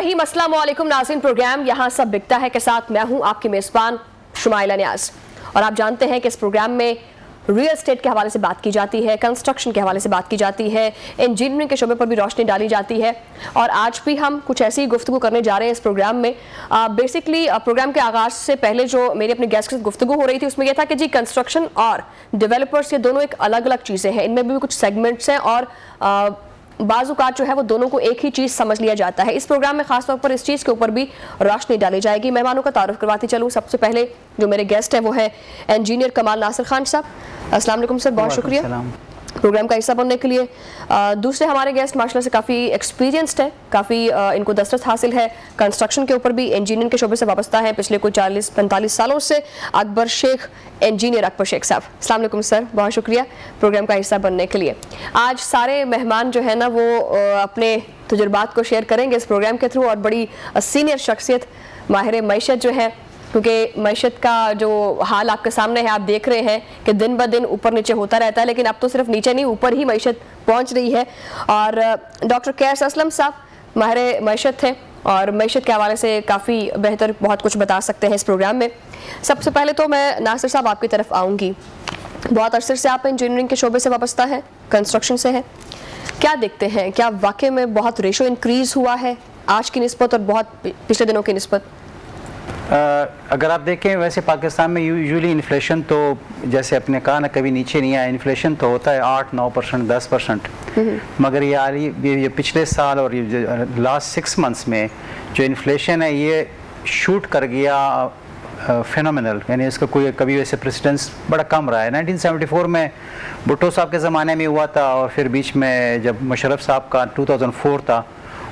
रहीम, अस्सलाम वालेकुम नाज़रीन। प्रोग्राम यहाँ सब बिकता है के साथ मैं हूँ आपकी मेज़बान शुमाइला नियाज़। और आप जानते हैं कि इस प्रोग्राम में रियल एस्टेट के हवाले से बात की जाती है, कंस्ट्रक्शन के हवाले से बात की जाती है, इंजीनियरिंग के शोबे पर भी रोशनी डाली जाती है। और आज भी हम कुछ ऐसी गुफ्तगू करने जा रहे हैं इस प्रोग्राम में। बेसिकली प्रोग्राम के आगाज़ से पहले जो मेरी अपने गेस्ट के साथ गुफ्तगू हो रही थी उसमें यह था कि जी कंस्ट्रक्शन और डेवलपर्स ये दोनों एक अलग अलग चीज़ें हैं, इनमें भी कुछ सेगमेंट्स हैं और बाज़-औक़ात जो है वो दोनों को एक ही चीज़ समझ लिया जाता है। इस प्रोग्राम में खास तौर पर इस चीज़ के ऊपर भी रोशनी डाली जाएगी। मेहमानों का तारुफ करवाती चलूँ। सबसे पहले जो मेरे गेस्ट हैं वो है इंजीनियर कमाल नासिर खान साहब। अस्सलाम वालेकुम सर, बहुत शुक्रिया प्रोग्राम का हिस्सा बनने के लिए। दूसरे हमारे गेस्ट माशाल्लाह से काफ़ी एक्सपीरियंस्ड है, काफ़ी इनको दस्तरस हासिल है कंस्ट्रक्शन के ऊपर भी, इंजीनियरिंग के शोबे से वाबस्ता है पिछले कोई 40-45 सालों से। अकबर शेख, इंजीनियर अकबर शेख साहब, अस्सलाम वालेकुम सर, बहुत शुक्रिया प्रोग्राम का हिस्सा बनने के लिए। आज सारे मेहमान जो है ना वो अपने तजुर्बात को शेयर करेंगे इस प्रोग्राम के थ्रू। और बड़ी सीनियर शख्सियत माहिर मईशत जो है, क्योंकि मईशत का जो हाल आपके सामने है, आप देख रहे हैं कि दिन ब दिन ऊपर नीचे होता रहता है, लेकिन अब तो सिर्फ नीचे नहीं ऊपर ही मईशत पहुंच रही है। और डॉक्टर कैस असलम साहब माहिर मईशत थे और मईशत के हवाले से काफ़ी बेहतर बहुत कुछ बता सकते हैं इस प्रोग्राम में। सबसे पहले तो मैं नासिर साहब आपकी तरफ आऊँगी। बहुत अरसे से आप इंजीनियरिंग के शोबे से वाबस्ता है, कंस्ट्रक्शन से है, क्या देखते हैं, क्या वाकई में बहुत रेशो इंक्रीज़ हुआ है आज की निस्बत और बहुत पिछले दिनों की निस्बत? अगर आप देखें वैसे पाकिस्तान में यूजुअली इन्फ्लेशन तो जैसे आपने कहा ना कभी नीचे नहीं आया, इन्फ्लेशन तो होता है 8-9%, 10%। मगर ये पिछले साल और ये लास्ट 6 मंथ्स में जो इन्फ्लेशन है ये शूट कर गया फिनोमिनल, यानी इसका कोई कभी वैसे प्रेसिडेंस बड़ा कम रहा है। 1974 में भुट्टो साहब के ज़माने में हुआ था और फिर बीच में जब मुशर्रफ साहब का 2004 था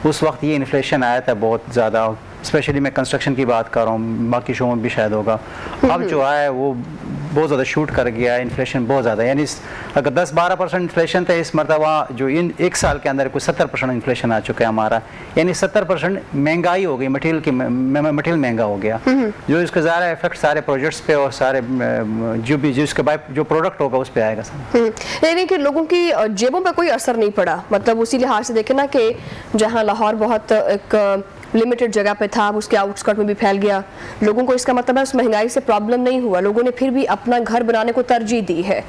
उस वक्त ये इन्फ्लेशन आया था बहुत ज़्यादा। स्पेशली मैं कंस्ट्रक्शन की बात कर रहा हूँ, बाकी शो में भी शायद होगा। अब जो आया है वो बहुत ज़्यादा शूट कर गया है, इन्फ्लेशन बहुत ज़्यादा, यानी अगर 10-12% इन्फ्लेशन था इस मरतबा जो इन 1 साल के अंदर कुछ 70% इन्फ्लेशन आ चुका है हमारा, यानी 70% महंगाई हो गई, मटेरियल महंगा हो गया, जो इसका ज़्यादा इफेक्ट सारे प्रोजेक्ट्स पे और सारे जो इसके जो प्रोडक्ट होगा उस पर आएगा सर। यानी कि लोगों की जेबों पर कोई असर नहीं पड़ा, मतलब उसी लिहाज से देखें ना कि जहाँ लाहौर बहुत एक लिमिटेड जगह पे था, उसके आउटस्कर्ट में भी फैल गया, लोगों को इसका मतलब है उस महंगाई से प्रॉब्लम नहीं हुआ, लोगों ने फिर भी अपना घर बनाने को तरजीह दी है,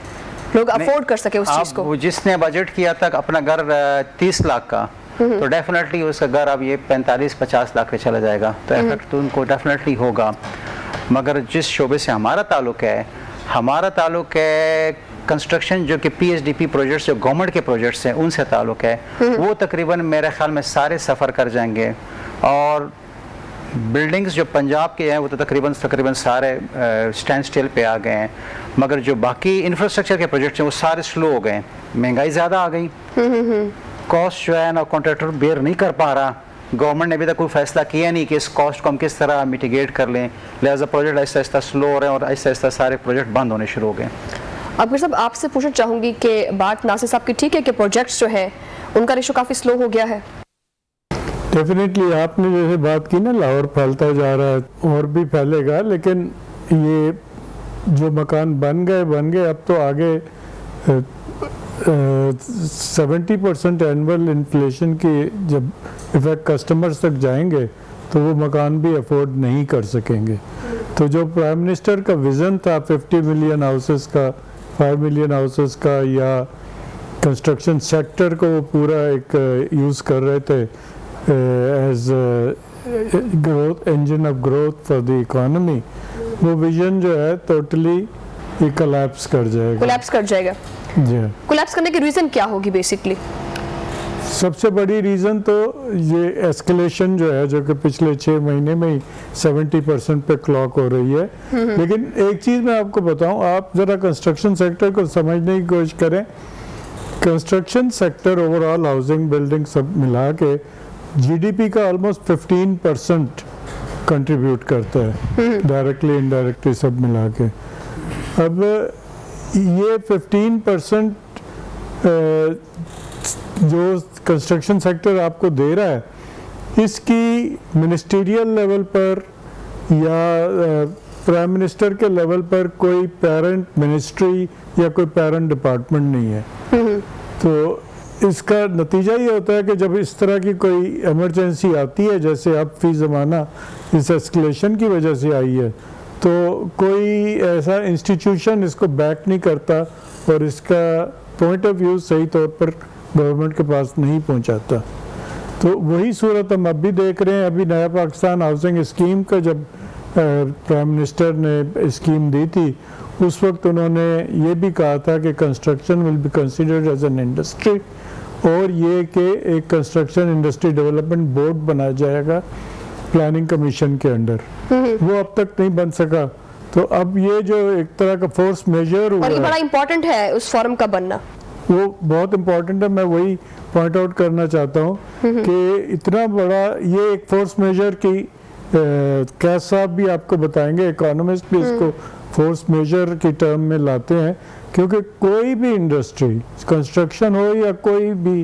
लोग अफोर्ड कर सके उस चीज़ को। जिसने बजट किया था अपना घर 30 लाख का तो डेफिनेटली उसका घर अब ये 45-50 लाख पे चला जाएगा, तो इफेक्ट तो उनको डेफिनेटली होगा। मगर जिस शोबे से हमारा ताल्लुक है कंस्ट्रक्शन, जो कि PSDP प्रोजेक्ट्स जो गवर्नमेंट के प्रोजेक्ट्स हैं उनसे ताल्लुक है, वो तकरीबन मेरे ख्याल में सारे सफ़र कर जाएंगे। और बिल्डिंग्स जो पंजाब के हैं वो तो तकरीबन सारे स्टैंड स्टिल पे आ गए हैं, मगर जो बाकी इंफ्रास्ट्रक्चर के प्रोजेक्ट्स हैं वो सारे स्लो हो गए, महंगाई ज़्यादा आ गई, कॉस्ट जो है ना कॉन्ट्रैक्टर बेयर नहीं कर पा रहा, गवर्नमेंट ने अभी तक कोई फैसला किया नहीं कि इस कॉस्ट को हम किस तरह मिटिगेट कर लें, लिहाजा प्रोजेक्ट आहिस्ता आहिस्ता स्लो हो रहे हैं और आहिस्ता आहिस्ता सारे प्रोजेक्ट बंद होने शुरू हो गए। अब साहब आपसे पूछना चाहूँगी कि बात नासिर साहब की ठीक है कि प्रोजेक्ट्स जो है उनका रेशो काफ़ी स्लो हो गया है। डेफिनेटली आपने जैसे बात की ना लाहौर फैलता जा रहा है और भी फैलेगा, लेकिन ये जो मकान बन गए अब तो आगे 70% एनुअल इन्फ्लेशन की जब इफेक्ट कस्टमर्स तक जाएंगे तो वो मकान भी अफोर्ड नहीं कर सकेंगे। तो जो प्राइम मिनिस्टर का विज़न था 50 मिलियन हाउसेस का, 5 मिलियन हाउसेस का, या कंस्ट्रक्शन सेक्टर को वो पूरा एक यूज़ कर रहे थे as growth engine of growth for the economy, वो विजन जो है टोटली ये कोलैप्स कर जाएगा। जी, कोलैप्स करने की रीज़न क्या होगी? बेसिकली सबसे बड़ी रीज़न तो ये एस्केलेशन जो है, जो कि पिछले 6 महीने में ही 70% पे क्लॉक हो रही है। लेकिन एक चीज़ मैं आपको बताऊं, आप ज़रा कंस्ट्रक्शन सेक्टर को समझने की कोशिश करें। Construction sector overall housing building सब मिला के GDP का ऑलमोस्ट 15% कंट्रीब्यूट करता है, डायरेक्टली इनडायरेक्टली सब मिला के। अब ये 15% जो कंस्ट्रक्शन सेक्टर आपको दे रहा है, इसकी मिनिस्टीरियल लेवल पर या प्राइम मिनिस्टर के लेवल पर कोई पेरेंट मिनिस्ट्री या कोई पेरेंट डिपार्टमेंट नहीं है। तो इसका नतीजा ये होता है कि जब इस तरह की कोई इमरजेंसी आती है, जैसे अब फी ज़माना इस एस्केलेशन की वजह से आई है, तो कोई ऐसा इंस्टीट्यूशन इसको बैक नहीं करता और इसका पॉइंट ऑफ व्यू सही तौर पर गवर्नमेंट के पास नहीं पहुंचाता। तो वही सूरत हम अब भी देख रहे हैं। अभी नया पाकिस्तान हाउसिंग स्कीम का जब प्राइम मिनिस्टर ने स्कीम दी थी, उस वक्त उन्होंने ये भी कहा था कि construction will be considered as an industry, और ये कि एक कंस्ट्रक्शन इंडस्ट्री डेवलपमेंट बोर्ड बनाया जाएगा प्लानिंग कमीशन के अंडर। वो अब तक नहीं बन सका। तो अब ये जो एक तरह का फोर्स मेजर हुआ, और ये बड़ा इंपॉर्टेंट है उस फॉरम का बनना, वो बहुत इम्पोर्टेंट है। मैं वही पॉइंट आउट करना चाहता हूँ कि इतना बड़ा ये एक फोर्स मेजर की कैस साहब भी आपको बताएंगे, इकोनॉमिस्ट भी इसको फोर्स मेजर की टर्म में लाते हैं, क्योंकि कोई भी इंडस्ट्री, कंस्ट्रक्शन हो या कोई भी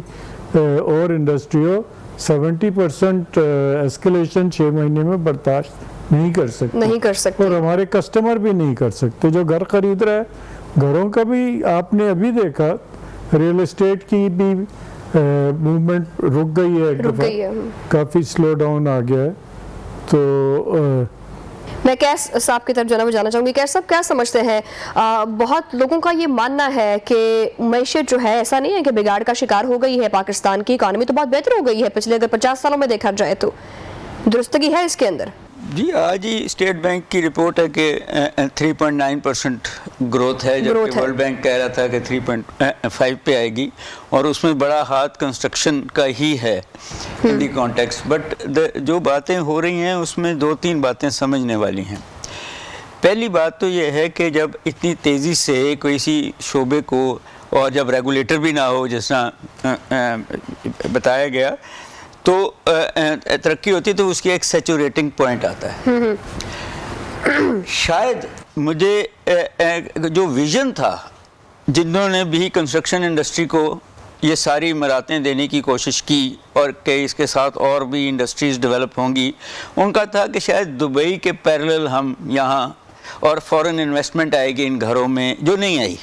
और इंडस्ट्री हो, 70% एस्केलेशन 6 महीने में बर्दाश्त नहीं कर सकते और हमारे कस्टमर भी नहीं कर सकते। जो घर खरीद रहा है, घरों का भी आपने अभी देखा, रियल एस्टेट की भी मूवमेंट रुक गई है, एक दफा काफ़ी स्लो डाउन आ गया है। तो मैं कैस साहब की तरफ जाना चाहूँगी। कैस साहब, क्या समझते हैं, बहुत लोगों का ये मानना है कि मैशत जो है, ऐसा नहीं है कि बिगाड़ का शिकार हो गई है, पाकिस्तान की इकॉनमी तो बहुत बेहतर हो गई है पिछले अगर 50 सालों में देखा जाए तो, दुरुस्तगी है इसके अंदर? जी, आज ही स्टेट बैंक की रिपोर्ट है कि 3.9% ग्रोथ है, जबकि वर्ल्ड बैंक कह रहा था कि 3.5 पे आएगी, और उसमें बड़ा हाथ कंस्ट्रक्शन का ही है इन दी कॉन्टेक्स्ट। बट जो बातें हो रही हैं उसमें 2-3 बातें समझने वाली हैं। पहली बात तो ये है कि जब इतनी तेज़ी से कोई सी शोबे को, और जब रेगुलेटर भी ना हो जैसा बताया गया, तो तरक्की होती है तो उसकी एक सैचुरेटिंग पॉइंट आता है। शायद मुझे जो विज़न था, जिन्होंने भी कंस्ट्रक्शन इंडस्ट्री को ये सारी इमारतें देने की कोशिश की और कि इसके साथ और भी इंडस्ट्रीज़ डेवलप होंगी, उनका था कि शायद दुबई के पैरेलल हम यहाँ, और फॉरेन इन्वेस्टमेंट आएगी इन घरों में, जो नहीं आई।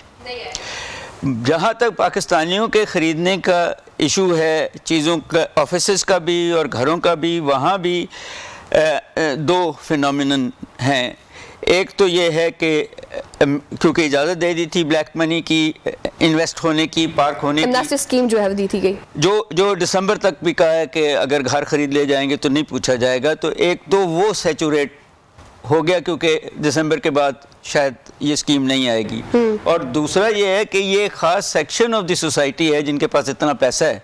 जहाँ तक पाकिस्तानियों के ख़रीदने का इशू है, चीज़ों का, ऑफिसेस का भी और घरों का भी, वहाँ भी 2 फिनोमिनन हैं। एक तो ये है कि क्योंकि इजाज़त दे दी थी ब्लैक मनी की इन्वेस्ट होने की, पार्क होने की, स्कीम जो है दी थी गई, जो दिसंबर तक भी कहा है कि अगर घर खरीद ले जाएंगे तो नहीं पूछा जाएगा। तो एक तो वो सैचुरेट हो गया क्योंकि दिसंबर के बाद शायद ये स्कीम नहीं आएगी, और दूसरा ये है कि ये ख़ास सेक्शन ऑफ द सोसाइटी है जिनके पास इतना पैसा है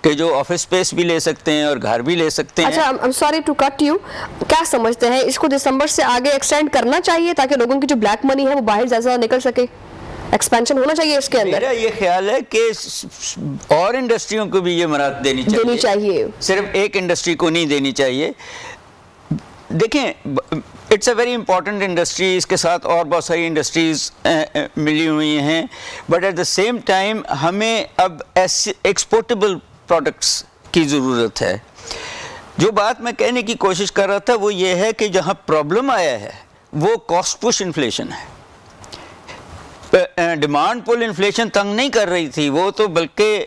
कि जो ऑफिस स्पेस भी ले सकते हैं और घर भी ले सकते हैं। अच्छा, I am sorry to cut you, क्या समझते हैं, इसको दिसंबर से आगे एक्सटेंड करना चाहिए ताकि लोगों की जो ब्लैक मनी है वो बाहर ज़्यादा निकल सके? एक्सपेंशन होना चाहिए इसके अंदर? मेरा ये ख्याल है कि और इंडस्ट्रियों को भी ये मराहत देनी चाहिए, सिर्फ एक इंडस्ट्री को नहीं देनी चाहिए। देखें, it's a very important industry, इसके साथ और बहुत सारी इंडस्ट्रीज़ मिली हुई हैं, but at the same time हमें अब एक्सपोर्टेबल प्रोडक्ट्स की ज़रूरत है। जो बात मैं कहने की कोशिश कर रहा था वो ये है कि जहाँ प्रॉब्लम आया है वो कॉस्ट पुश इन्फ्लेशन है। डिमांड पुल इन्फ्लेशन तंग नहीं कर रही थी, वो तो बल्कि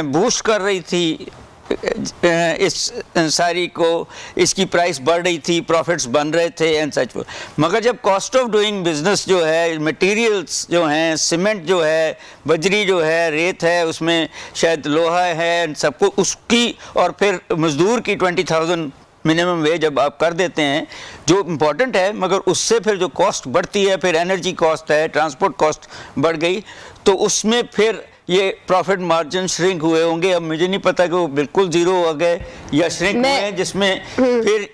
बूस्ट कर रही थी इस सारी को, इसकी प्राइस बढ़ रही थी, प्रॉफिट्स बन रहे थे एंड सच। मगर जब कॉस्ट ऑफ डूइंग बिजनेस जो है, मटेरियल्स जो हैं, सीमेंट जो है, बजरी जो है, रेत है, उसमें शायद लोहा है, सबको उसकी, और फिर मजदूर की 20,000 मिनिमम वेज जब आप कर देते हैं, जो इम्पोर्टेंट है, मगर उससे फिर जो कॉस्ट बढ़ती है, फिर एनर्जी कॉस्ट है, ट्रांसपोर्ट कॉस्ट बढ़ गई, तो उसमें फिर ये प्रॉफिट मार्जिन श्रिंक हुए होंगे। अब मुझे नहीं पता कि वो बिल्कुल ज़ीरो हो गए या श्रिंक हुए, जिसमें फिर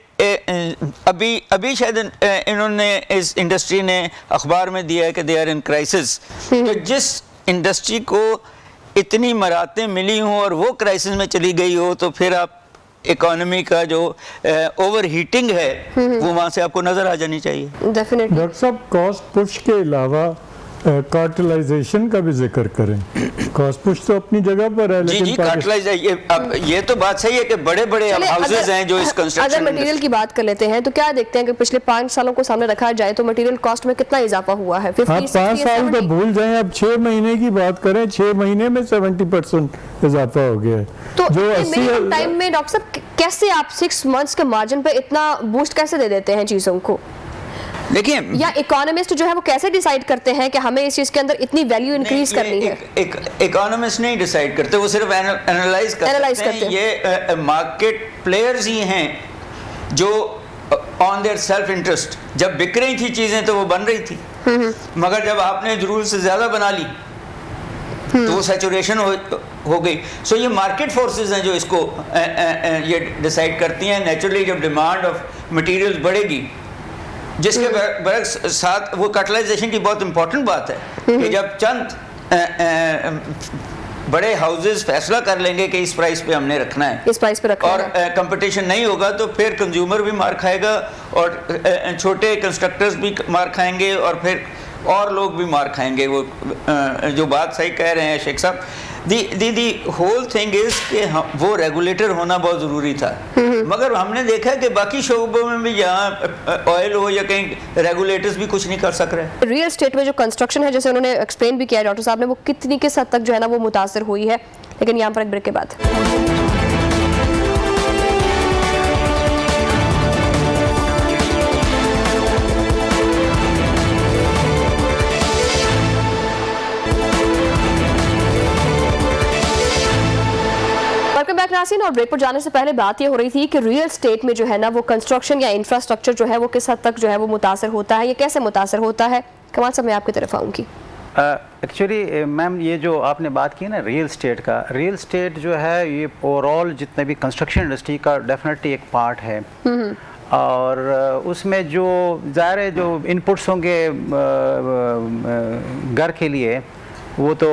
अभी शायद इन्होंने, इस इंडस्ट्री ने अखबार में दिया है कि दे आर इन क्राइसिस। तो जिस इंडस्ट्री को इतनी मराहतें मिली हों और वो क्राइसिस में चली गई हो, तो फिर आप इकोनॉमी का जो ओवर हीटिंग है वो वहाँ से आपको नज़र आ जानी चाहिए। डॉक्टर साहब, कॉस्ट पुश के अलावा कार्टलाइजेशन का भी जिक्र करें। कॉस्ट पुश तो अपनी जगह पर है, जी लेकिन जी कार्टलाइज अब ये तो बात सही है कि बड़े बड़े चलिए, हाउसेज हैं जो इस अगर कंस्ट्रक्शन मटेरियल की बात कर लेते हैं तो क्या देखते हैं कि पिछले 5 सालों को सामने रखा जाए तो मटेरियल कॉस्ट में कितना इजाफा हुआ है? 50, आप 60 5 या साल तो 70? भूल जाएं, अब 6 महीने की बात करें, 6 महीने में 70% इजाफा हो गया है। तो जो मिनिमम टाइम में डॉक्टर साहब कैसे आप 6 मंथ्स के मार्जिन पे इतना बूस्ट कैसे दे देते हैं चीजों को? देखिए, या इकोनॉमिस्ट जो है वो कैसे डिसाइड करते हैं कि हमें इस चीज के अंदर इतनी वैल्यू इंक्रीज करनी है? इकोनॉमिस्ट नहीं डिसाइड करते, वो सिर्फ एनालाइज करते हैं। ये मार्केट प्लेयर्स ही हैं जो ऑन देयर सेल्फ इंटरेस्ट, जब बिक रही थी चीजें तो वो बन रही थी, मगर जब आपने जरूरत से ज्यादा बना ली तो वो सैचुरेशन हो गई। सो ये मार्केट फोर्सेस हैं जो इसको ये डिसाइड करती हैं। नेचुरली जब डिमांड ऑफ मटेरियल्स बढ़ेगी, जिसके साथ वो कैटलाइजेशन की बहुत इंपॉर्टेंट बात है कि जब चंद बड़े हाउसेस फैसला कर लेंगे कि इस प्राइस पे हमने रखना है, इस प्राइस पे रखना और कंपटीशन नहीं होगा, तो फिर कंज्यूमर भी मार खाएगा और छोटे कंस्ट्रक्टर्स भी मार खाएंगे और फिर और लोग भी मार खाएंगे। वो जो बात सही कह रहे हैं शेख साहब, दी होल थिंग इज कि वो रेगुलेटर होना बहुत ज़रूरी था, मगर हमने देखा कि बाकी शोबों में भी जहाँ ऑयल हो या कहीं रेगुलेटर्स भी कुछ नहीं कर सक रहे। रियल एस्टेट में जो कंस्ट्रक्शन है, जैसे उन्होंने एक्सप्लेन भी किया डॉक्टर साहब ने, वो कितनी किस हद तक जो है ना वो मुतासर हुई है। लेकिन यहाँ पर एक ब्रेक के बाद बैक नाज़रीन, और ब्रेक पर जाने से पहले बात ये हो रही थी कि रियल स्टेट में जो है ना वो कंस्ट्रक्शन या इंफ्रास्ट्रक्चर जो है वो किस हद तक जो है वो मुतासर होता है, ये कैसे मुतासर होता है? कमाल साहब मैं आपकी तरफ आऊँगी। एक्चुअली मैम, ये जो आपने बात की ना रियल स्टेट का, रियल स्टेट जो है ये ओवरऑल जितने भी कंस्ट्रक्शन इंडस्ट्री का डेफिनेटली एक पार्ट है, और उसमें जो ज़ाहिर है जो इनपुट्स होंगे घर के लिए, वो तो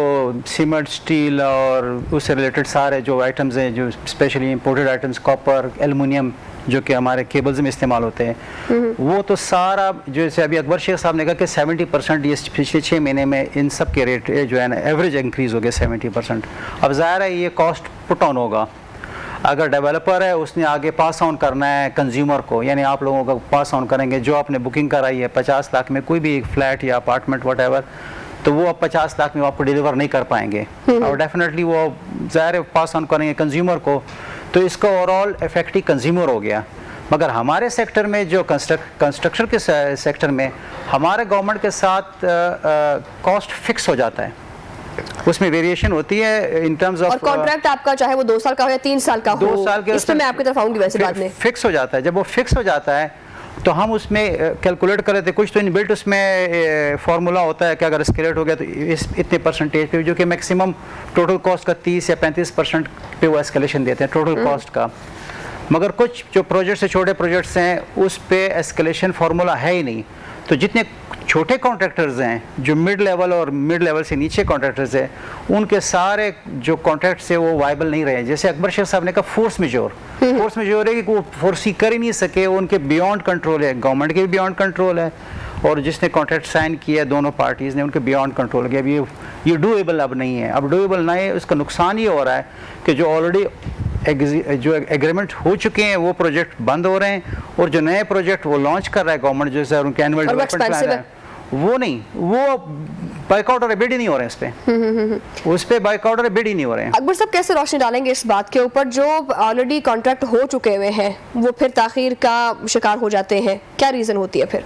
सीमेंट, स्टील और उससे रिलेटेड सारे जो आइटम्स हैं, जो specially imported items, copper, aluminium, जो कि हमारे केबल्स में इस्तेमाल होते हैं, वो तो सारा, जैसे अभी अकबर शेख साहब ने कहा कि 70% ये पिछले 6 महीने में इन सब के रेट जो है ना एवरेज इंक्रीज़ हो गया 70%। अब ज़ाहिर है ये कॉस्ट पुट ऑन होगा। अगर डेवलपर है उसने आगे पास ऑन करना है कंज्यूमर को, यानी आप लोगों को पास ऑन करेंगे, जो आपने बुकिंग कराई है 50 लाख में कोई भी एक फ्लैट या अपार्टमेंट वट, तो वो अब 50 लाख में आपको डिलीवर नहीं कर पाएंगे, और डेफिनेटली वो ज़ाहिर पास ऑन करेंगे कंज्यूमर को, तो इसका ओवरऑल इफेक्ट ही कंज्यूमर हो गया। मगर हमारे सेक्टर में जो कंस्ट्रक्शन के सेक्टर में हमारे गवर्नमेंट के साथ कॉस्ट फिक्स हो जाता है, उसमें वेरिएशन होती है इन टर्म्स ऑफ, और कॉन्ट्रैक्ट आपका चाहे वो 2 साल का हो या 3 साल का हो, 2 साल के, इस पे मैं आपकी तरफ आऊंगी वैसे बाद में। फिक्स हो जाता है। जब वो फिक्स हो जाता है तो हम उसमें कैलकुलेट कर लेते, कुछ तो इनबिल्ट उसमें फार्मूला होता है कि अगर एस्केलेट हो गया तो इस इतने परसेंटेज पे, जो कि मैक्सिमम टोटल कॉस्ट का 30 या 35% पे वो एस्केलेशन देते हैं टोटल कॉस्ट का। मगर कुछ जो प्रोजेक्ट्स हैं, छोटे प्रोजेक्ट्स हैं, उस पे एस्केलेशन फार्मूला है ही नहीं। तो जितने छोटे कॉन्ट्रैक्टर्स हैं, जो मिड लेवल और मिड लेवल से नीचे कॉन्ट्रैक्टर्स हैं, उनके सारे जो कॉन्ट्रैक्ट्स हैं वो वायबल नहीं रहे। जैसे अकबर शेख साहब ने कहा फोर्स मेजोर है कि वो फोर्स कर ही नहीं सके, उनके बियॉन्ड कंट्रोल है, गवर्नमेंट के भी बियॉन्ड कंट्रोल है, और जिसने कॉन्ट्रैक्ट साइन किया दोनों पार्टीज़ ने, उनके बियॉन्ड कंट्रोल किया। अब ये डूएबल अब नहीं है। अब डूएबल नहीं है, उसका नुकसान ये हो रहा है कि जो ऑलरेडी जो एग्रीमेंट हो चुके हैं वो प्रोजेक्ट बंद हो रहे हैं, और जो नए प्रोजेक्ट वो लॉन्च कर रहा है गवर्नमेंट, जैसे उनके एनुअल डेवलपमेंट प्लान है, वो नहीं, वो बाइकआउट और बिड ही नहीं हो रहे हैं उस पे बाइकआउट और बिड ही नहीं हो रहे हैं। अकबर साहब कैसे रोशनी डालेंगे इस बात के ऊपर, जो ऑलरेडी कॉन्ट्रैक्ट हो चुके हुए हैं वो फिर ताखीर का शिकार हो जाते हैं, क्या रीज़न होती है फिर?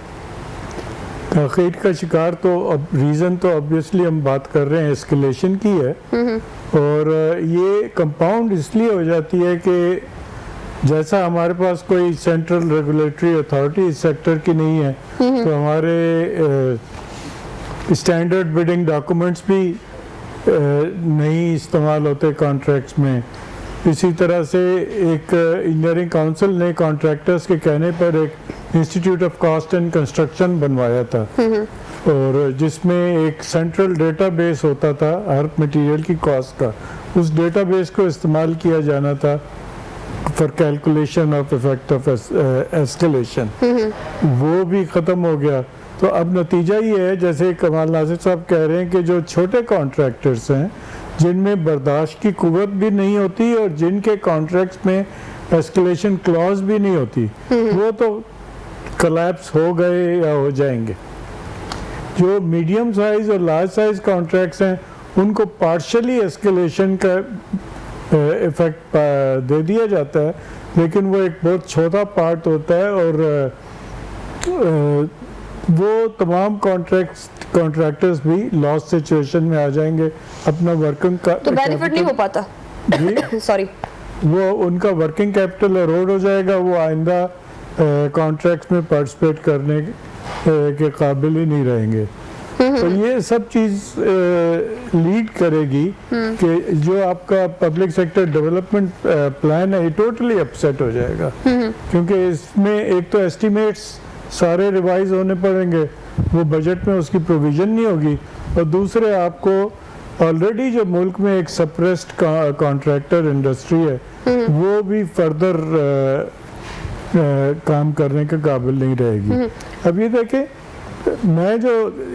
ताखीर का शिकार तो अब रीज़न तो ऑब्वियसली हम बात कर रहे हैं एस्केलेशन की है, और ये कंपाउंड इसलिए हो जाती है कि जैसा हमारे पास कोई सेंट्रल रेगुलेटरी अथॉरिटी इस सेक्टर की नहीं है, तो हमारे स्टैंडर्ड बिडिंग डॉक्यूमेंट्स भी नहीं इस्तेमाल होते कॉन्ट्रैक्ट्स में। इसी तरह से एक इंजीनियरिंग काउंसिल ने कॉन्ट्रैक्टर्स के कहने पर एक institute of cost and construction बनवाया था, और जिसमें एक सेंट्रल डेटाबेस होता था हर मटेरियल की कॉस्ट का। उस डेटाबेस को इस्तेमाल किया जाना था for calculation of effect of escalation, वो भी ख़त्म हो गया। तो अब नतीजा ये है, जैसे कमाल नासिर साहब कह रहे हैं, कि जो छोटे कॉन्ट्रैक्टर्स हैं जिनमें बर्दाश्त की कुव्वत भी नहीं होती और जिनके कॉन्ट्रैक्ट्स में एस्केलेशन क्लॉज भी नहीं होती, वो तो कोलैप्स हो गए या हो जाएंगे। जो मीडियम साइज और लार्ज साइज कॉन्ट्रैक्ट्स हैं उनको पार्शली एस्केलेशन का इफेक्ट दे दिया जाता है, लेकिन वो एक बहुत छोटा पार्ट होता है और वो तमाम कॉन्ट्रैक्टर्स भी लॉस सिचुएशन में आ जाएंगे, अपना वर्किंग का तो बेनिफिट नहीं हो पाता जी सॉरी, वो उनका वर्किंग कैपिटल एरोड हो जाएगा, वो आइंदा कॉन्ट्रैक्ट्स में पार्टिसिपेट करने के काबिल ही नहीं रहेंगे। तो ये सब चीज़ लीड करेगी कि जो आपका पब्लिक सेक्टर डेवलपमेंट प्लान है ये टोटली अपसेट हो जाएगा, क्योंकि इसमें एक तो एस्टिमेट्स सारे रिवाइज होने पड़ेंगे, वो बजट में उसकी प्रोविज़न नहीं होगी, और दूसरे आपको ऑलरेडी जो मुल्क में एक सप्रेस्ड कॉन्ट्रैक्टर इंडस्ट्री है वो भी फर्दर काम करने के काबिल नहीं रहेगी। अब ये देखें, मैं जो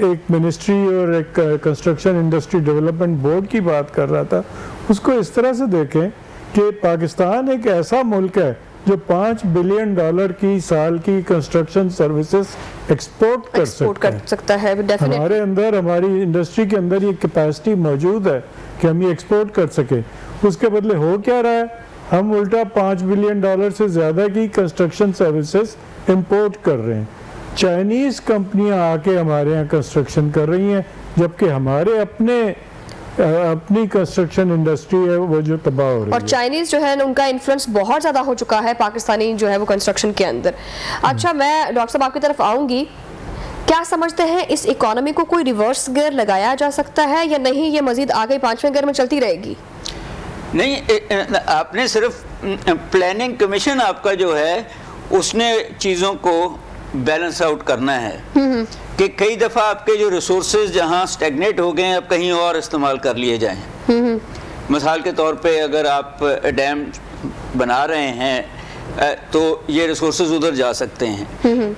एक मिनिस्ट्री और एक कंस्ट्रक्शन इंडस्ट्री डेवलपमेंट बोर्ड की बात कर रहा था, उसको इस तरह से देखें कि पाकिस्तान एक ऐसा मुल्क है जो $5 बिलियन की साल की कंस्ट्रक्शन सर्विसेज एक्सपोर्ट कर सकता है। हमारे अंदर, हमारी इंडस्ट्री के अंदर ये कैपेसिटी मौजूद है कि हम ये एक्सपोर्ट कर सके। उसके बदले हो क्या रहा है, हम उल्टा $5 बिलियन से ज़्यादा की कंस्ट्रक्शन सर्विसेज इंपोर्ट कर रहे हैं। चाइनीज़ कंपनियां आके हमारे यहाँ कंस्ट्रक्शन कर रही हैं, जबकि हमारे अपनी कंस्ट्रक्शन इंडस्ट्री है वो जो तबाह हो रही है। और चाइनीज जो है उनका इन्फ्लुएंस बहुत ज़्यादा हो चुका है पाकिस्तानी जो है वो कंस्ट्रक्शन के अंदर। अच्छा, मैं डॉक्टर साहब आपकी तरफ आऊँगी, क्या समझते हैं इस इकोनॉमी को कोई रिवर्स गियर लगाया जा सकता है या नहीं, ये मजीद आगे 5वें गियर में चलती रहेगी? नहीं, आपने सिर्फ प्लानिंग कमीशन आपका जो है उसने चीज़ों को बैलेंस आउट करना है कि कई दफ़ा आपके जो रिसोर्सेज जहाँ स्टेगनेट हो गए हैं अब कहीं और इस्तेमाल कर लिए जाएं। मिसाल के तौर पे अगर आप डैम बना रहे हैं तो ये रिसोर्सेज उधर जा सकते हैं।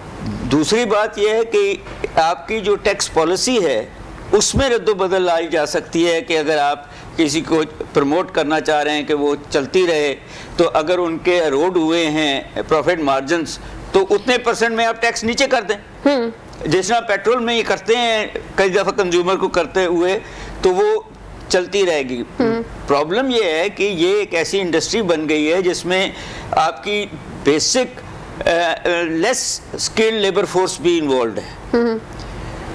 दूसरी बात यह है कि आपकी जो टैक्स पॉलिसी है उसमें रद्द-ओ-बदल लाई जा सकती है कि अगर आप किसी को प्रमोट करना चाह रहे हैं कि वो चलती रहे, तो अगर उनके एरोड हुए हैं प्रॉफिट मार्जिन्स तो उतने % में आप टैक्स नीचे कर दें, जिस तरह पेट्रोल में ये करते हैं कई दफ़ा कंज्यूमर को करते हुए, तो वो चलती रहेगी। प्रॉब्लम ये है कि ये एक ऐसी इंडस्ट्री बन गई है जिसमें आपकी basic less skilled labour force भी इन्वॉल्व है।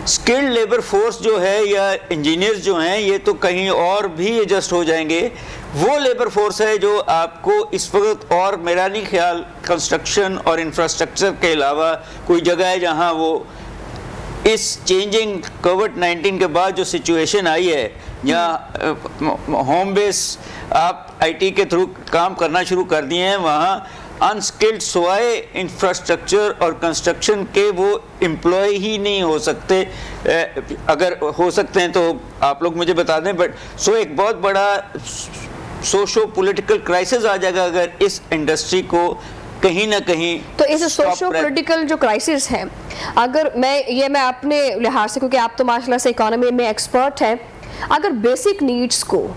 स्किल्ड लेबर फोर्स जो है या इंजीनियर्स जो हैं ये तो कहीं और भी एडजस्ट हो जाएंगे। वो लेबर फोर्स है जो आपको इस वक्त, और मेरा नहीं ख्याल कंस्ट्रक्शन और इंफ्रास्ट्रक्चर के अलावा कोई जगह है जहां वो इस चेंजिंग कोविड-19 के बाद जो सिचुएशन आई है, जहाँ होम बेस आप IT के थ्रू काम करना शुरू कर दिए हैं, वहाँ अनस्किल्ड सिवाय इंफ्रास्ट्रक्चर और कंस्ट्रक्शन के वो एम्प्लॉय ही नहीं हो सकते। अगर हो सकते हैं तो आप लोग मुझे बता दें, बट एक बहुत बड़ा सोशो पॉलिटिकल क्राइसिस आ जाएगा अगर इस इंडस्ट्री को कहीं ना कहीं। तो इस सोशो पॉलिटिकल जो क्राइसिस है, अगर मैं अपने लिहाज से, क्योंकि आप तो माशाल्लाह से इकोनॉमी में एक्सपर्ट हैं, अगर बेसिक नीड्स को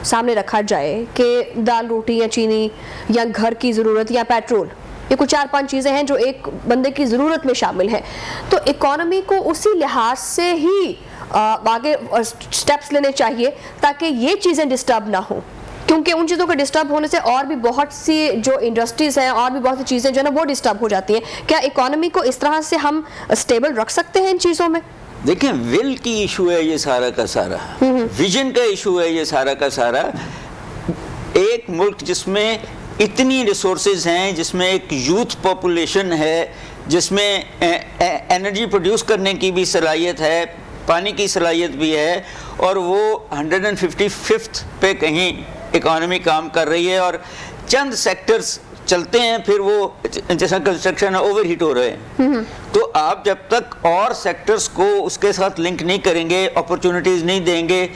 सामने रखा जाए कि दाल रोटी या चीनी या घर की ज़रूरत या पेट्रोल, ये कुछ 4-5 चीज़ें हैं जो एक बंदे की ज़रूरत में शामिल हैं, तो इकोनॉमी को उसी लिहाज से ही आगे स्टेप्स लेने चाहिए ताकि ये चीज़ें डिस्टर्ब ना हो, क्योंकि उन चीज़ों के डिस्टर्ब होने से और भी बहुत सी जो इंडस्ट्रीज़ हैं और भी बहुत सी चीज़ें जो है ना वो डिस्टर्ब हो जाती हैं। क्या इकोनॉमी को इस तरह से हम स्टेबल रख सकते हैं इन चीज़ों में? देखिए, विल की इशू है ये सारा का सारा, विजन का इशू है ये सारा का सारा। एक मुल्क जिसमें इतनी रिसोर्सेज हैं, जिसमें एक यूथ पॉपुलेशन है, जिसमें एनर्जी प्रोड्यूस करने की भी सलाहियत है, पानी की सलाहियत भी है, और वो 155th पे कहीं इकोनॉमी काम कर रही है, और चंद सेक्टर्स चलते हैं फिर वो जैसा कंस्ट्रक्शन ओवर हीट हो रहे हैं। तो आप जब तक और सेक्टर्स को उसके साथ लिंक नहीं करेंगे, अपॉर्चुनिटीज़ नहीं देंगे,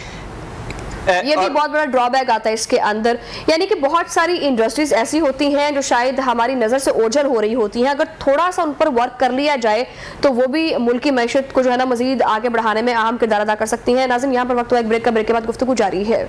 ये भी बहुत बड़ा ड्रॉबैक आता है इसके अंदर, यानी कि बहुत सारी इंडस्ट्रीज ऐसी होती हैं जो शायद हमारी नज़र से ओझल हो रही होती हैं, अगर थोड़ा सा उन पर वर्क कर लिया जाए तो वो भी मुल्क की मैशत को जो है ना मजीद आगे बढ़ाने में अहम किरदार अदा कर सकती हैं। नाज़रीन, यहाँ पर वक्त हुआ एक ब्रेक का, ब्रेक के बाद गुफ्तगू जारी है।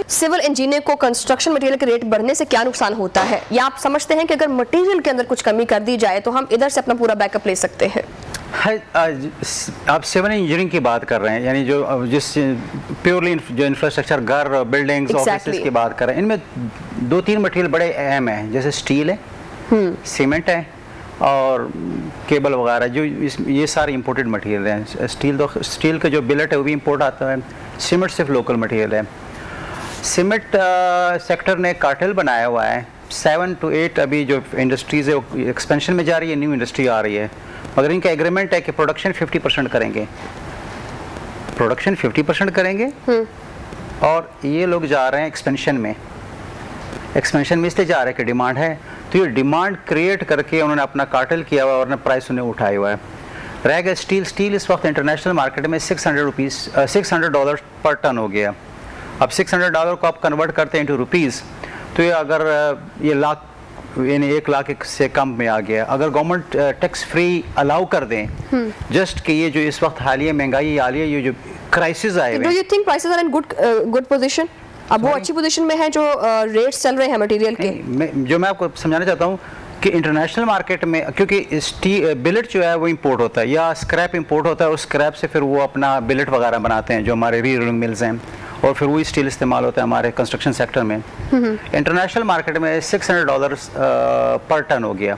सिविल इंजीनियर को कंस्ट्रक्शन मटेरियल के रेट बढ़ने से क्या नुकसान होता है, या आप समझते हैं कि अगर मटेरियल के अंदर कुछ कमी कर दी जाए तो हम इधर से अपना पूरा बैकअप ले सकते हैं? आप सिविल इंजीनियरिंग की बात कर रहे हैं, यानी जो जिस प्योरली जो इंफ्रास्ट्रक्चर, घर, बिल्डिंग्स, ऑफिसेज की बात कर रहे हैं, इनमें 2-3 मटेरियल बड़े अहम हैं, जैसे स्टील है, सीमेंट है और केबल वगैरह, जो ये सारे इंपोर्टेड मटेरियल हैं। स्टील का जो बिलेट है वो भी इंपोर्ट आता है, सीमेंट सिर्फ लोकल मटेरियल है। सीमेंट सेक्टर ने कार्टेल बनाया हुआ है, 7 to 8 अभी जो इंडस्ट्रीज़ है वो एक्सपेंशन में जा रही है, न्यू इंडस्ट्री आ रही है, मगर इनका एग्रीमेंट है कि प्रोडक्शन 50% करेंगे, प्रोडक्शन 50% करेंगे और ये लोग जा रहे हैं एक्सपेंशन में इसलिए जा रहे हैं कि डिमांड है, तो ये डिमांड क्रिएट करके उन्होंने अपना कार्टेल किया हुआ है और प्राइस उन्हें उठाया हुआ है। रह गया स्टील इस वक्त इंटरनेशनल मार्केट में $600 पर टन हो गया। अब $600 को आप कन्वर्ट करते हैं इंटू रुपीज़, तो ये अगर ये लाख, यानी 1 लाख से कम में आ गया। अगर गवर्नमेंट टैक्स फ्री अलाउ कर दें, जस्ट कि ये जो इस वक्त हालिया महंगाई आ रही है, ये जो क्राइसिस आए हुए, do you think prices are in good position? अब वो अच्छी पोजीशन में है जो रेट्स चल रहे हैं मटेरियल के? जो मैं आपको समझाना चाहता हूँ कि इंटरनेशनल मार्केट में, क्योंकि बिलेट जो है वो इंपोर्ट होता है या स्क्रैप इंपोर्ट होता है, उस स्क्रैप से फिर वो अपना बिलेट वगैरह बनाते हैं जो हमारे रीरोलिंग मिल्स हैं, और फिर वही स्टील इस्तेमाल होता है हमारे कंस्ट्रक्शन सेक्टर में। इंटरनेशनल मार्केट में $600 पर टन हो गया।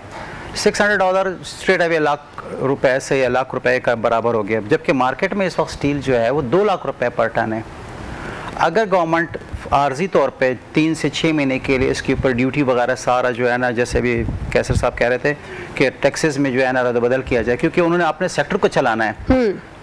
$600 स्ट्रेट अवे ₹1,00,000 से या ₹1,00,000 का बराबर हो गया, जबकि मार्केट में इस वक्त स्टील जो है वो ₹2,00,000 पर टन है। अगर गवर्नमेंट आर्जी तौर पे 3 से 6 महीने के लिए इसके ऊपर ड्यूटी वगैरह सारा जो है ना, जैसे अभी कैसर साहब कह रहे थे कि टैक्सेस में जो है ना रद्द-बदल किया जाए, क्योंकि उन्होंने अपने सेक्टर को चलाना है,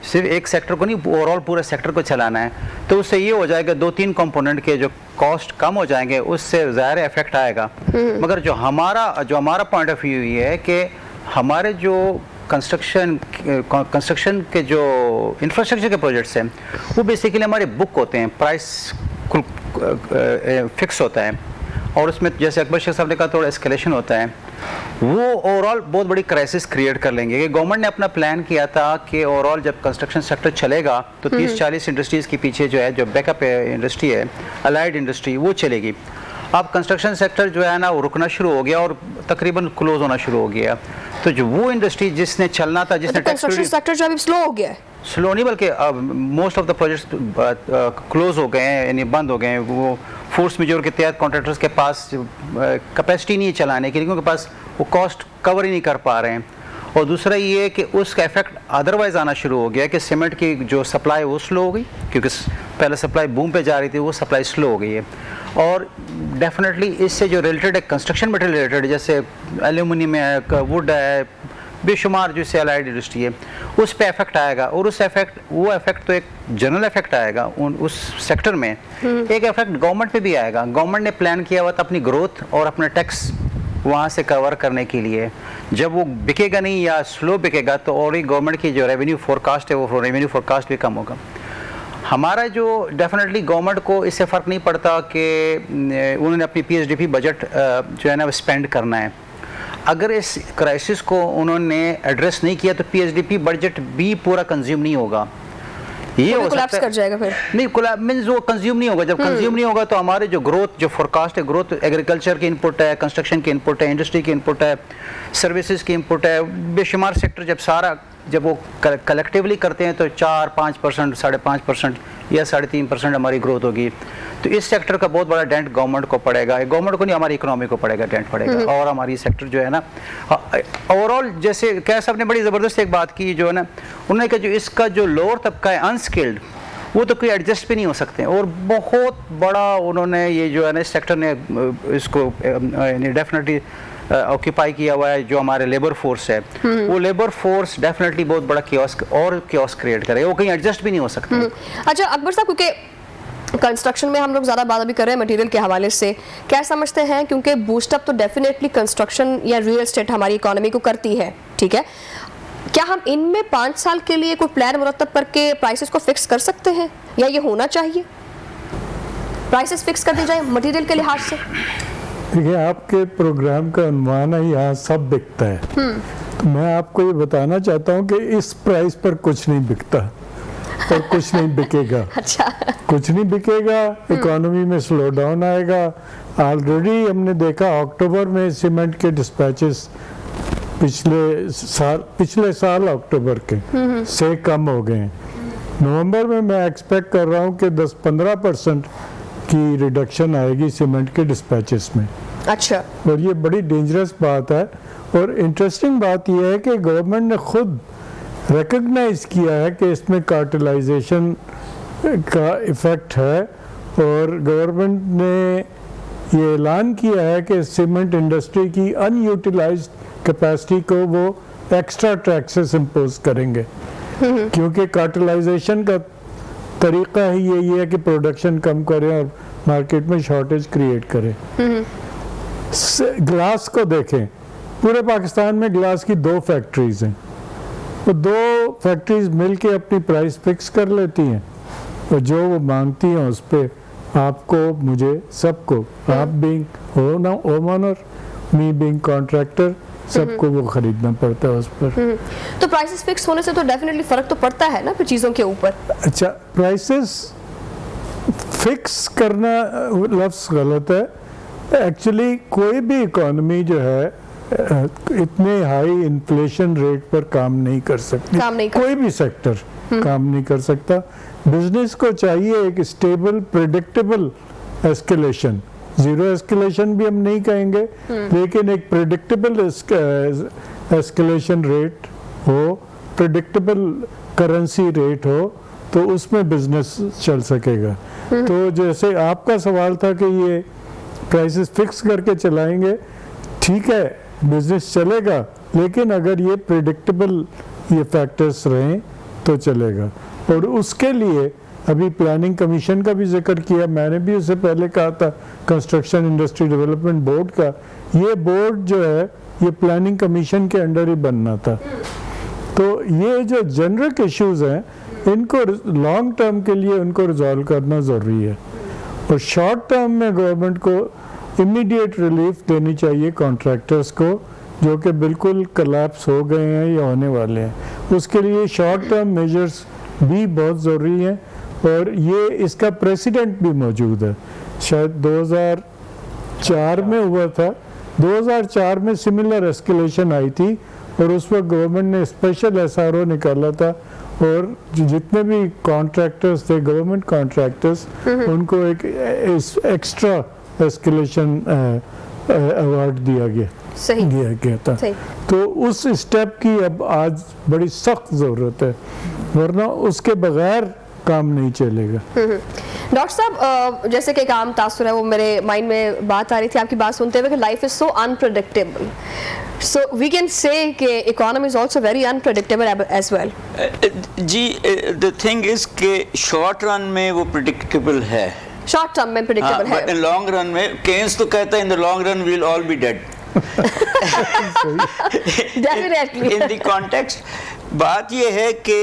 सिर्फ एक सेक्टर को नहीं, ओवरऑल पूरे सेक्टर को चलाना है, तो उससे ये हो जाएगा 2-3 कंपोनेंट के जो कॉस्ट कम हो जाएंगे, उससे ज़ाहिर इफेक्ट आएगा। मगर जो हमारा पॉइंट ऑफ व्यू ये है कि हमारे जो कंस्ट्रक्शन के जो इंफ्रास्ट्रक्चर के प्रोजेक्ट्स हैं वो बेसिकली हमारे बुक होते हैं, प्राइस फिक्स होता है, और उसमें जैसे अकबर शेख साहब ने कहा थोड़ा एस्केलेशन होता है, वो ओवरऑल बहुत बड़ी क्राइसिस क्रिएट कर लेंगे। कि गवर्नमेंट ने अपना प्लान किया था कि ओवरऑल जब कंस्ट्रक्शन सेक्टर चलेगा तो 30-40 इंडस्ट्रीज़ के पीछे जो है, जो बैकअप इंडस्ट्री है, अलाइड इंडस्ट्री, वो चलेगी। अब कंस्ट्रक्शन सेक्टर जो है ना वो रुकना शुरू हो गया और तकरीबन क्लोज होना शुरू हो गया, तो जो वो इंडस्ट्री जिसने चलना था, जिसने कंस्ट्रक्शन सेक्टर जो अभी स्लो हो गया है, स्लो नहीं बल्कि most of the projects close हो गए हैं, यानी बंद हो गए हैं। वो फोर्स मेजोर के तहत कॉन्ट्रैक्टर्स के पास कैपेसिटी नहीं है चलाने के लिए, क्योंकि पास वो कॉस्ट कवर ही नहीं कर पा रहे हैं। और दूसरा ये है कि उसका इफेक्ट अदरवाइज आना शुरू हो गया कि सीमेंट की जो सप्लाई वो स्लो हो गई, क्योंकि पहले सप्लाई बूम पे जा रही थी, वो सप्लाई स्लो हो गई है। और डेफिनेटली इससे जो रिलेटेड है कंस्ट्रक्शन मटेरियल रिलेटेड, जैसे एल्यूमिनियम है, वुड है, बेशुमार जो से अलाइड इंडस्ट्री है, उस पे इफेक्ट आएगा। और वो इफेक्ट तो एक जनरल इफेक्ट आएगा उस सेक्टर में, एक इफेक्ट गवर्नमेंट पे भी आएगा। गवर्नमेंट ने प्लान किया हुआ था अपनी ग्रोथ और अपना टैक्स वहाँ से कवर करने के लिए, जब वो बिकेगा नहीं या स्लो बिकेगा तो और ही गवर्नमेंट की जो रेवेन्यू फोरकास्ट है वो रेवेन्यू फोरकास्ट भी कम होगा। हमारा जो डेफिनेटली गवर्नमेंट को इससे फ़र्क नहीं पड़ता कि उन्होंने अपनी PSDP बजट जो है ना वो स्पेंड करना है। अगर इस क्राइसिस को उन्होंने एड्रेस नहीं किया तो PSDP बजट भी पूरा कंज्यूम नहीं होगा। ये हो सकता कर जाएगा फिर नहीं, कोलैप्स मींस वो कंज्यूम नहीं होगा। जब कंज्यूम नहीं होगा तो हमारे जो ग्रोथ, जो फोरकास्ट है, ग्रोथ एग्रीकल्चर की इनपुट है, कंस्ट्रक्शन की इनपुट है, इंडस्ट्री की इनपुट है, सर्विसेज की इनपुट है, बेशुमार सेक्टर जब वो कलेक्टिवली करते हैं तो 4-5%, 5.5% या 3.5% हमारी ग्रोथ होगी। तो इस सेक्टर का बहुत बड़ा डेंट गवर्नमेंट को पड़ेगा, गवर्नमेंट को नहीं हमारी इकोनॉमी को पड़ेगा, डेंट पड़ेगा। और हमारी सेक्टर जो है ना ओवरऑल, जैसे क्या साहब ने बड़ी ज़बरदस्त एक बात की जो है ना, उन्होंने कहा जो इसका जो लोअर तबका है अनस्किल्ड, वो तो कोई एडजस्ट भी नहीं हो सकते। और बहुत बड़ा उन्होंने ये जो है ना इस सेक्टर ने इसको डेफिनेटली ऑक्यूपाई किया हुआ है, जो हमारे लेबर फोर्स है, वो लेबर फोर्स डेफिनेटली बहुत बड़ा क्योस क्रिएट करेगा, वो कहीं एडजस्ट भी नहीं हो सकता। अच्छा अकबर साहब, क्योंकि कंस्ट्रक्शन में हम लोग ज़्यादा बात अभी कर रहे हैं मटेरियल के हवाले से, क्या समझते हैं, क्योंकि बूस्टअप तो डेफिनेटली कंस्ट्रक्शन या रियल एस्टेट हमारी इकोनॉमी को करती है, ठीक है, क्या हम इनमें 5 साल के लिए कोई प्लान मुरतब करके प्राइसेस को फिक्स कर सकते हैं, या ये होना चाहिए प्राइसेस फिक्स कर दी जाए मटेरियल के लिहाज से? देखिए, आपके प्रोग्राम का अनुमान है यहाँ सब बिकता है, तो मैं आपको ये बताना चाहता हूँ कि इस प्राइस पर कुछ नहीं बिकता और कुछ नहीं बिकेगा। अच्छा, कुछ नहीं बिकेगा, इकोनॉमी में स्लो डाउन आएगा। ऑलरेडी हमने देखा अक्टूबर में सीमेंट के डिस्पैचेस पिछले साल अक्टूबर के से कम हो गए हैं। नवंबर में मैं एक्सपेक्ट कर रहा हूँ कि 10-15% की रिडक्शन आएगी सीमेंट के डिस्पैचेस में। अच्छा, और ये बड़ी डेंजरस बात है। और इंटरेस्टिंग बात यह है कि गवर्नमेंट ने खुद रिकग्नाइज किया है कि इसमें कार्टेलाइजेशन का इफ़ेक्ट है, और गवर्नमेंट ने ये ऐलान किया है कि सीमेंट इंडस्ट्री की अनयूटिलाइज्ड कैपेसिटी को वो एक्स्ट्रा टैक्सेस इम्पोज करेंगे, क्योंकि कार्टेलाइजेशन का तरीका ही यही है कि प्रोडक्शन कम करें और मार्केट में शॉर्टेज क्रिएट करें। ग्लास को देखें, पूरे पाकिस्तान में ग्लास की 2 फैक्ट्रीज हैं, तो 2 फैक्ट्रीज मिलके अपनी प्राइस फिक्स कर लेती हैं, और जो वो मांगती हैं उस पे आपको, मुझे, सबको, आप being home owner, me being contractor, सबको वो खरीदना पड़ता है उस पर। तो प्राइसेस फिक्स होने से तो डेफिनेटली फर्क तो पड़ता है ना फिर चीज़ों के ऊपर। अच्छा, प्राइसेस फिक्स करना लफ्ज़ गलत है। एक्चुअली कोई भी इकोनॉमी जो है इतने हाई इन्फ्लेशन रेट पर काम नहीं कर सकती, कोई भी सेक्टर काम नहीं कर सकता। बिजनेस को चाहिए एक stable predictable escalation, zero escalation भी हम नहीं कहेंगे, लेकिन एक प्रेडिक्टेबल एस्केलेशन रेट हो, प्रेडिक्टेबल करेंसी रेट हो, तो उसमें बिजनेस चल सकेगा। तो जैसे आपका सवाल था कि ये प्राइसेस फिक्स करके चलाएंगे, ठीक है, बिजनेस चलेगा, लेकिन अगर ये प्रेडिक्टेबल ये फैक्टर्स रहें तो चलेगा। और उसके लिए अभी प्लानिंग कमीशन का भी जिक्र किया, मैंने भी उससे पहले कहा था, कंस्ट्रक्शन इंडस्ट्री डेवलपमेंट बोर्ड का, ये बोर्ड जो है ये प्लानिंग कमीशन के अंडर ही बनना था। तो ये जो जेनरिक इश्यूज हैं, इनको लॉन्ग टर्म के लिए उनको रिजॉल्व करना ज़रूरी है, और शॉर्ट टर्म में गवर्नमेंट को इमीडिएट रिलीफ देनी चाहिए कॉन्ट्रैक्टर्स को, जो कि बिल्कुल कोलैप्स हो गए हैं या होने वाले हैं। उसके लिए शॉर्ट टर्म मेजर्स भी बहुत ज़रूरी हैं, और ये इसका प्रेसिडेंट भी मौजूद है। शायद 2004 में हुआ था, 2004 में सिमिलर एस्केलेशन आई थी, और उस वक्त गवर्नमेंट ने स्पेशल SRO निकाला था, और जितने भी कॉन्ट्रैक्टर्स थे, गवर्नमेंट कॉन्ट्रैक्टर्स, उनको एक एक्स्ट्रा एस्केलेशन अवार्ड दिया गया था। तो उस स्टेप की अब आज बड़ी सख्त ज़रूरत है, वरना उसके बगैर काम नहीं चलेगा। डॉक्टर साहब, जैसे कि काम तासुर है, वो मेरे माइंड में बात आ रही थी आपकी बात सुनते हुए कि life is so unpredictable, so we can say कि economy is also very unpredictable as well. जी, द थिंग इज कि शॉर्ट रन में वो प्रेडिक्टेबल है, शॉर्ट टर्म में प्रेडिक्टेबल है, इन लॉन्ग रन में केन्स तो कहता है in the long run we will all be dead. Definitely in the context बात ये है कि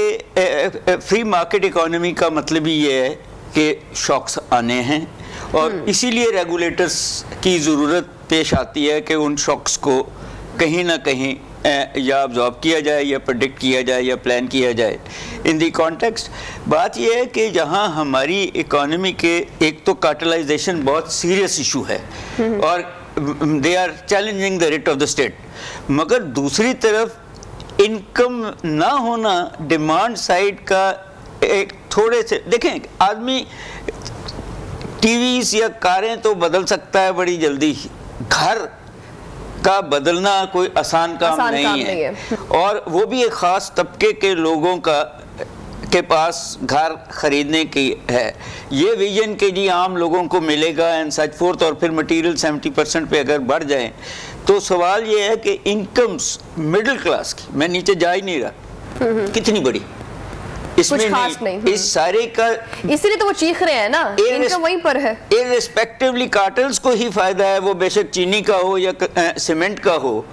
फ्री मार्केट इकोनॉमी का मतलब ही ये है कि शॉक्स आने हैं, और इसीलिए रेगुलेटर्स की ज़रूरत पेश आती है कि उन शॉक्स को कहीं ना कहीं या ऑब्जॉर्व किया जाए, या प्रेडिक्ट किया जाए, या प्लान किया जाए। इन दी कॉन्टेक्स्ट बात यह है कि जहाँ हमारी इकोनॉमी के एक तो कार्टेलाइजेशन बहुत सीरियस इशू है, और they are challenging the rate of the state, मगर दूसरी तरफ इनकम ना होना, डिमांड साइड का एक थोड़े से देखें, आदमी टीवीज़ या कारें तो बदल सकता है बड़ी जल्दी, घर का बदलना कोई आसान काम नहीं है। और वो भी एक ख़ास तबके के लोगों के पास घर ख़रीदने की है। ये विजन के जी आम लोगों को मिलेगा एंड सच फोर्थ, और फिर मटेरियल 70% पे अगर बढ़ जाए तो सवाल ये है कि इनकम्स मिडिल क्लास की, मैं नीचे जा ही नहीं रहा, कितनी बड़ी इसमें खास नहीं। इस सारे का, इसीलिए तो वो चीख रहे हैं ना, इनकम वहीं पर है। इररिस्पेक्टिवली कार्टेल्स को ही फायदा है, वो बेशक चीनी का हो या सीमेंट का हो।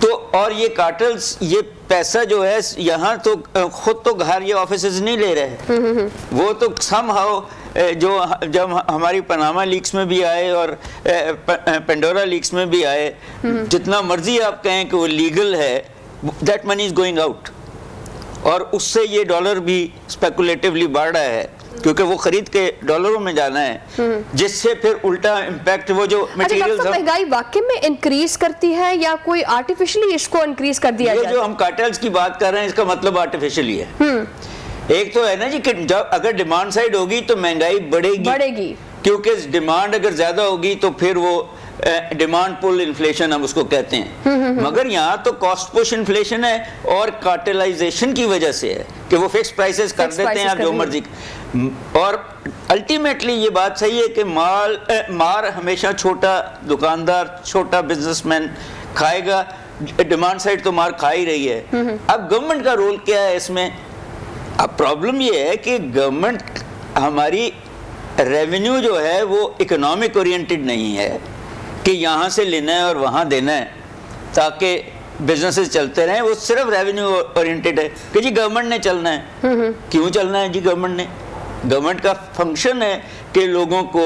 तो और ये कार्टेल्स ये पैसा जो है यहाँ तो खुद तो घर ये ऑफिसेज नहीं ले रहे, वो तो समहाउ जो जब हमारी पनामा लीक्स में भी आए और पेंडोरा लीक्स में भी आए, जितना मर्जी आप कहें कि वो लीगल है, that money is going out, और उससे ये डॉलर भी स्पेकुलेटिवली बढ़ रहा है क्योंकि वो खरीद के डॉलरों में जाना है, जिससे फिर उल्टा इम्पैक्ट वो जो मटेरियल्स महंगाई वाकई में इंक्रीज करती है या कोई आर्टिफिशियली इसको इंक्रीज कर दिया जाता है? जो हम कार्टेल्स की बात कर रहे हैं इसका मतलब आर्टिफिशियली है। एक तो है ना जी कि जब अगर डिमांड साइड होगी तो महंगाई बढ़ेगी, क्योंकि डिमांड अगर ज्यादा होगी तो फिर वो डिमांड पुल इन्फ्लेशन हम उसको कहते हैं। मगर यहाँ तो कॉस्ट पुश इन्फ्लेशन है और कार्टेलाइजेशन की वजह से है कि वो फिक्स प्राइसेस कर देते हैं आप जो मर्जी। और अल्टीमेटली ये बात सही है कि मार हमेशा छोटा दुकानदार, छोटा बिजनेसमैन खाएगा, डिमांड साइड तो मार खा ही रही है। अब गवर्नमेंट का रोल क्या है इसमें? अब प्रॉब्लम ये है कि गवर्नमेंट हमारी रेवेन्यू जो है वो इकोनॉमिक ओरिएंटेड नहीं है कि यहाँ से लेना है और वहाँ देना है ताकि बिजनेसेस चलते रहें, वो सिर्फ रेवेन्यू ओरिएंटेड है कि जी गवर्नमेंट ने चलना है। क्यों चलना है जी? गवर्नमेंट का फंक्शन है कि लोगों को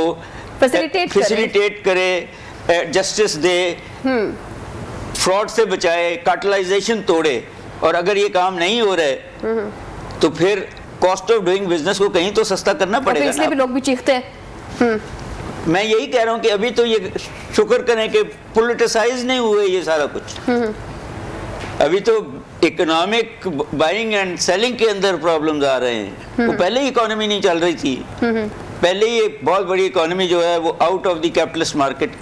फैसिलिटेट करे, जस्टिस दे, फ्रॉड से बचाए, कार्टेलाइजेशन तोड़े। और अगर ये काम नहीं हो रहा है तो फिर कॉस्ट ऑफ डूइंग बिजनेस को कहीं तो सस्ता करना पड़ेगा। इसलिए भी लोग भी चीखते हैं। मैं यही कह रहा हूँ कि अभी तो ये शुक्र करें कि पॉलिटिसाइज नहीं हुए ये सारा कुछ। अभी तो इकोनॉमिक बाइंग एंड सेलिंग के अंदर प्रॉब्लम्स आ रहे हैं। वो पहले ही इकोनॉमी नहीं चल रही थी, पहले ही एक बहुत बड़ी इकोनॉमी जो है वो out of the capitalist market,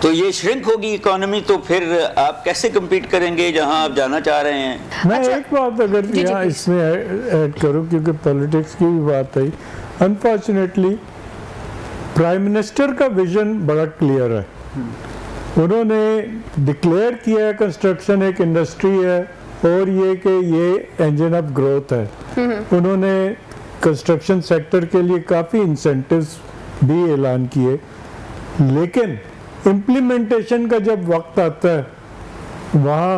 तो ये श्रिंक होगी इकोनॉमी, तो फिर आप कैसे कम्पीट करेंगे जहां आप जाना चाह रहे हैं? मैं एक बात अगर यहाँ इसमें ऐड करूँ क्योंकि पॉलिटिक्स की भी बात आई, अनफॉर्चुनेटली प्राइम मिनिस्टर का विजन बड़ा क्लियर है। उन्होंने डिक्लेयर किया है कंस्ट्रक्शन एक इंडस्ट्री है और ये कि ये इंजन ऑफ ग्रोथ है। उन्होंने कंस्ट्रक्शन सेक्टर के लिए काफ़ी इंसेंटिव्स भी ऐलान किए, लेकिन इम्प्लीमेंटेशन का जब वक्त आता है वहाँ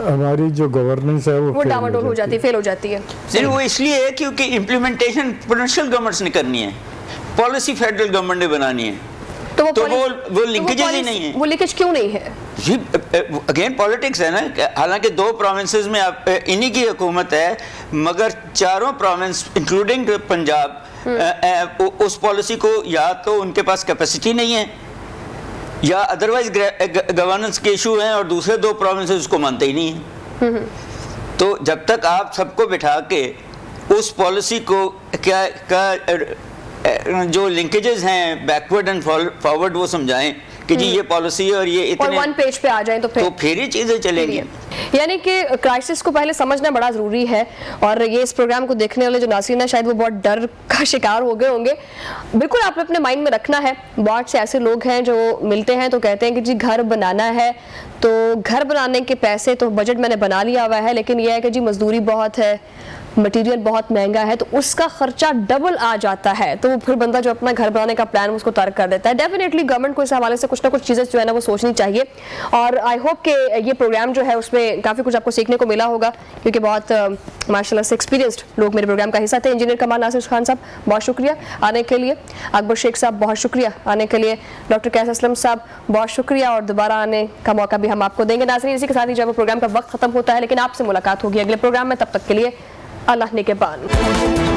हमारी जो गवर्नेंस है वो डामाडोल हो जाती है, फेल हो जाती है। नहीं, वो इसलिए है क्योंकि इम्प्लीमेंटेशन प्रोविंशियल गवर्नमेंट्स ने करनी है, पॉलिसी फेडरल गवर्नमेंट ने बनानी है, तो वो लिंकेजेस ही नहीं है। वो लिंकेज क्यों नहीं है जी? अगेन पॉलिटिक्स है ना। हालांकि 2 प्रोविंसेस में आप इन्हीं की हुकूमत है, मगर चारों प्रोविंस इंक्लूडिंग पंजाब उस पॉलिसी को या तो उनके पास कैपेसिटी नहीं है या अदरवाइज गवर्नेंस के इशू हैं और दूसरे 2 प्रोविंसेस उसको मानते ही नहीं हैं। तो जब तक आप सबको बिठा के उस पॉलिसी को जो लिंकेजेस हैं बैकवर्ड एंड फॉरवर्ड वो समझाएं कि जी ये पॉलिसी है और ये इतने और 1 पेज पे आ जाएं तो फिर ही चीजें चलेंगी। यानी कि क्राइसिस को पहले समझना बड़ा ज़रूरी है, और ये इस प्रोग्राम को देखने वाले जो नाज़रीन हैं शायद वो बहुत डर का शिकार हो गए होंगे। बिल्कुल आपने अपने माइंड में रखना है। बहुत से ऐसे लोग हैं जो मिलते हैं तो कहते हैं कि जी घर बनाना है, तो घर बनाने के पैसे तो बजट मैंने बना लिया हुआ है, लेकिन यह है कि जी मजदूरी बहुत है, मटेरियल बहुत महंगा है, तो उसका खर्चा डबल आ जाता है, तो फिर बंदा जो अपना घर बनाने का प्लान उसको तर्क कर देता है। डेफिनेटली गवर्नमेंट को इस हवाले से कुछ ना कुछ चीज़ें जो है ना वो सोचनी चाहिए, और आई होप कि ये प्रोग्राम जो है उसमें काफ़ी कुछ आपको सीखने को मिला होगा, क्योंकि बहुत माशाल्लाह से एक्सपीरियंस्ड लोग मेरे प्रोग्राम का हिस्सा थे। इंजीनियर कमाल नासिर खान साहब बहुत शुक्रिया आने के लिए, अकबर शेख साहब बहुत शुक्रिया आने के लिए, डॉक्टर कैस असलम साहब बहुत शुक्रिया, और दोबारा आने का मौका भी हम आपको देंगे। नाज़रीन, इसी के साथ ही जब प्रोग्राम का वक्त खत्म होता है, लेकिन आपसे मुलाकात होगी अगले प्रोग्राम में, तब तक के लिए अल्लाह निगहबान।